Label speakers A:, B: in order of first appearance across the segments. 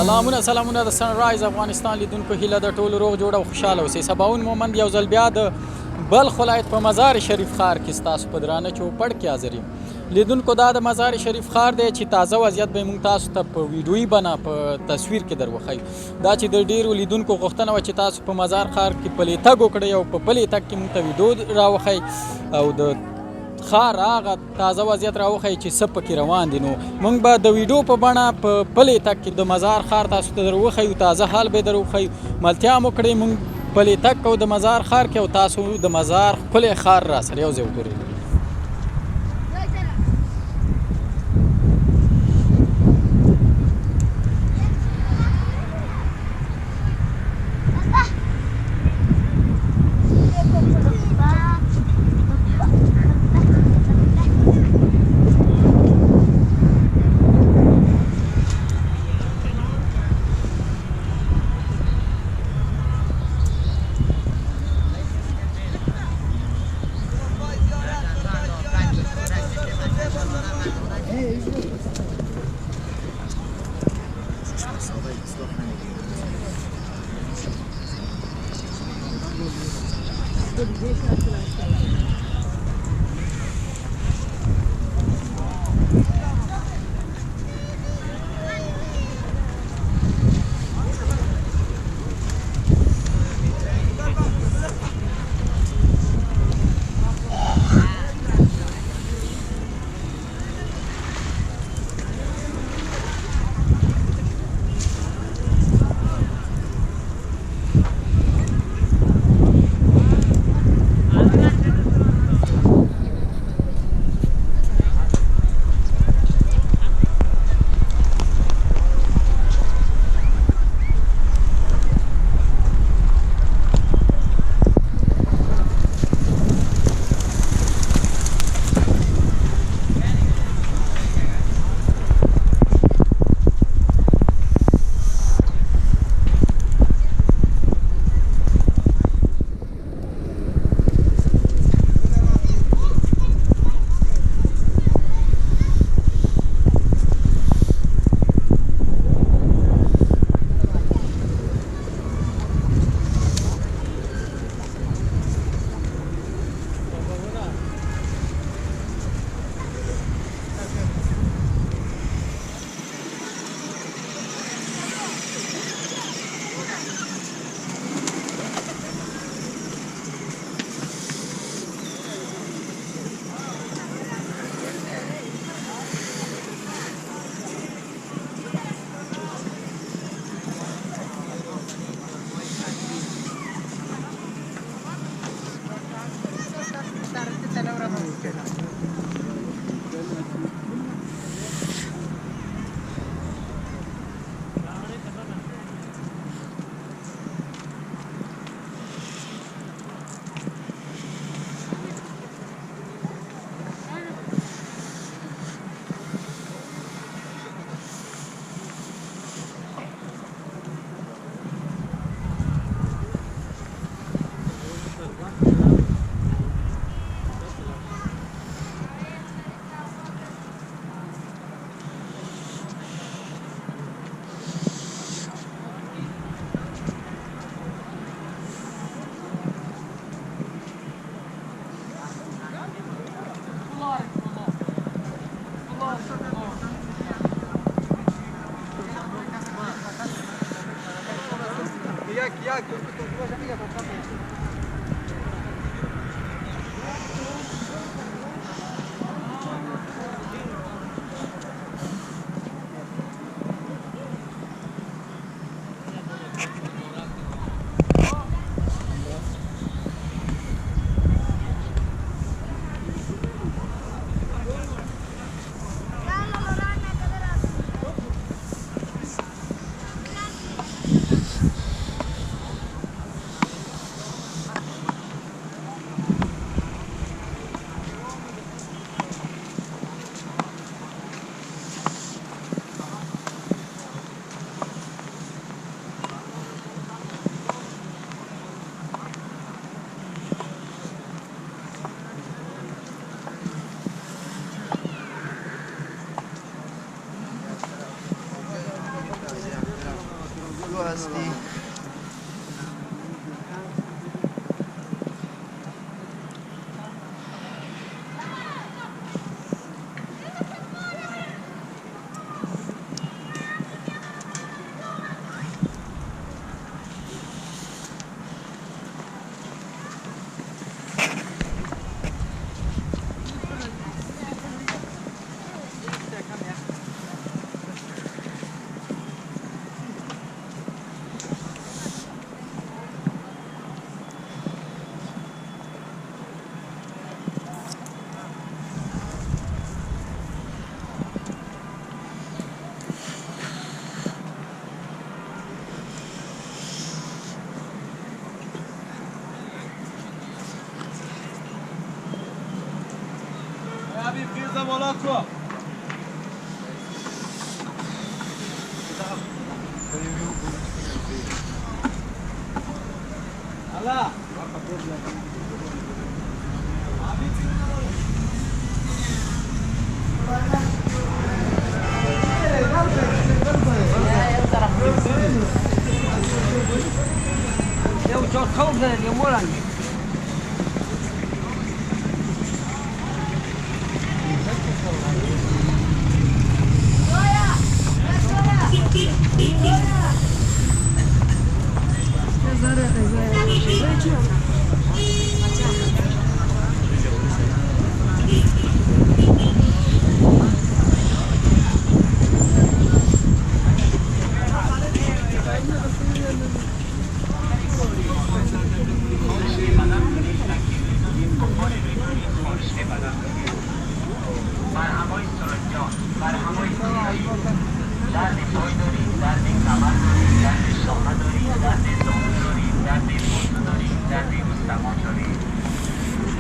A: سلامونه د سنرایز افغانستان لیدونکو هیله د ټولو روغ جوړ او خوشحاله اوسئ. سباوون مومند یو ځل بیا د بلخ ولایت په مزار شریف ښار کې ستاسو په درانه چوپړ کې حاضر یم. لیدونکو دا د مزار شریف ښار دی چې تازه وضعیت به موږ تاسو ته په ویډیویي بڼه په تصویر کې در وښیو. دا چې د ډېرو لیدونکو غوښتنه وه چې تاسو په مزار ښار کې پلي تګ وکړئ او په پلي تګ کې موږ ته ویډیو راوښئ او د ښار هغه تازه وضعیت راوښیي چې څه پکې روان دي. نو موږ به د ویډیو په بڼه په پلي تګ کې د مزار ښار تاسو ته در وښیو، تازه حال به یې در وښیو. ملتیا مو کړئ موږ پلي تګ کوو د مزار ښار کې او تاسو د مزار ښکلی ښار را سره یو ځای وګورئ.
B: کجا هستی؟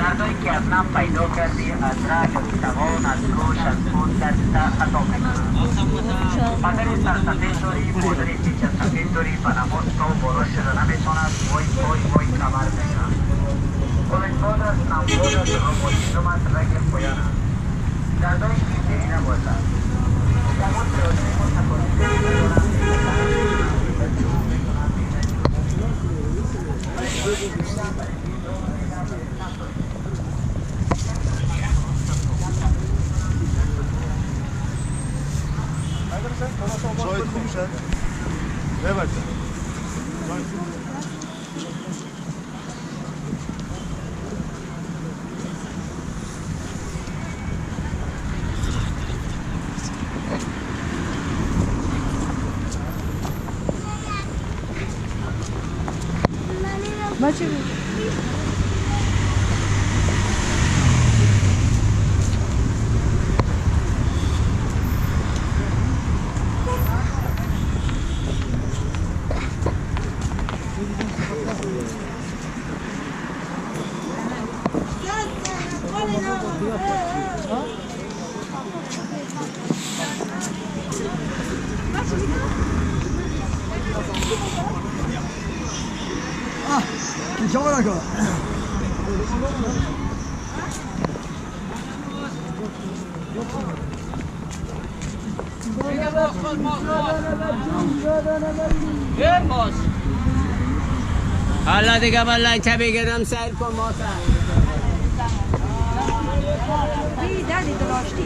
B: دردایی که از نم پیدا کردی از رگ از توان از گوش از خود دسته خطا میکنم پدر سرسفید داری مادری پیچ سفید داری بنماز تو بالا شده نمیتوند وای وای وای کمر میکنم کلش باد است نمباد است روماتیزم است رگ پایان است دردایی که دیری نباشد زمان سرازی متفاوتی
C: چایت خوب شد؟ ببرد
D: بچه
E: حالا دیگه والله چه بگیرم سیر کن ما سر
D: بی دردی دلاشتی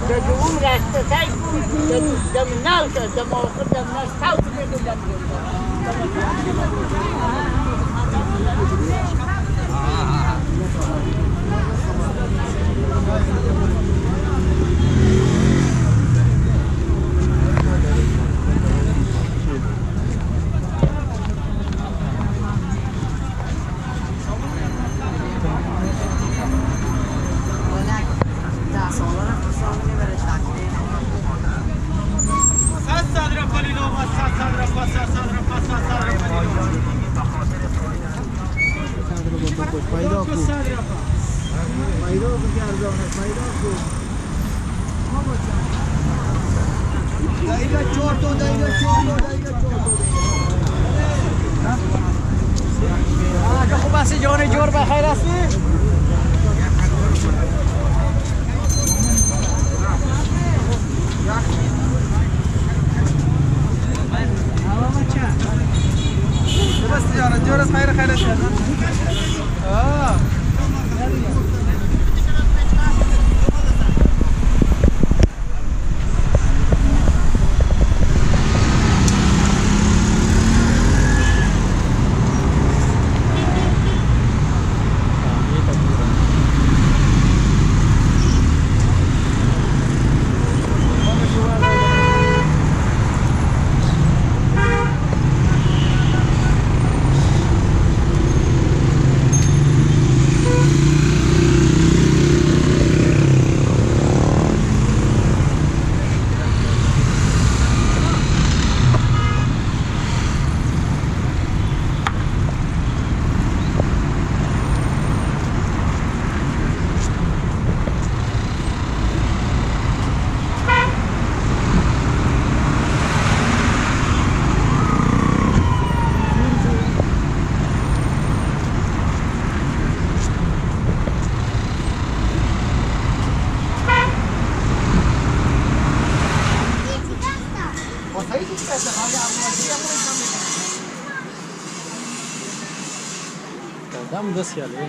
E: دوم رسته سیر کن دم نال که دم آخر دم نال سوت بگیرم
A: خوب هستی جان جور بخیر هستی؟ دا هم داسې حال دی.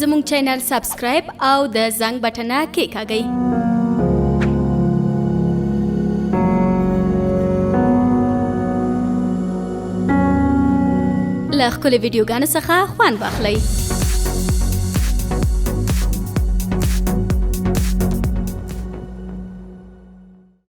F: زموږ چینل سبسکرایب او د زنګ بټنه کېکاږئ. له ښکلې ویډیوګانو څخه خوند واخلئ.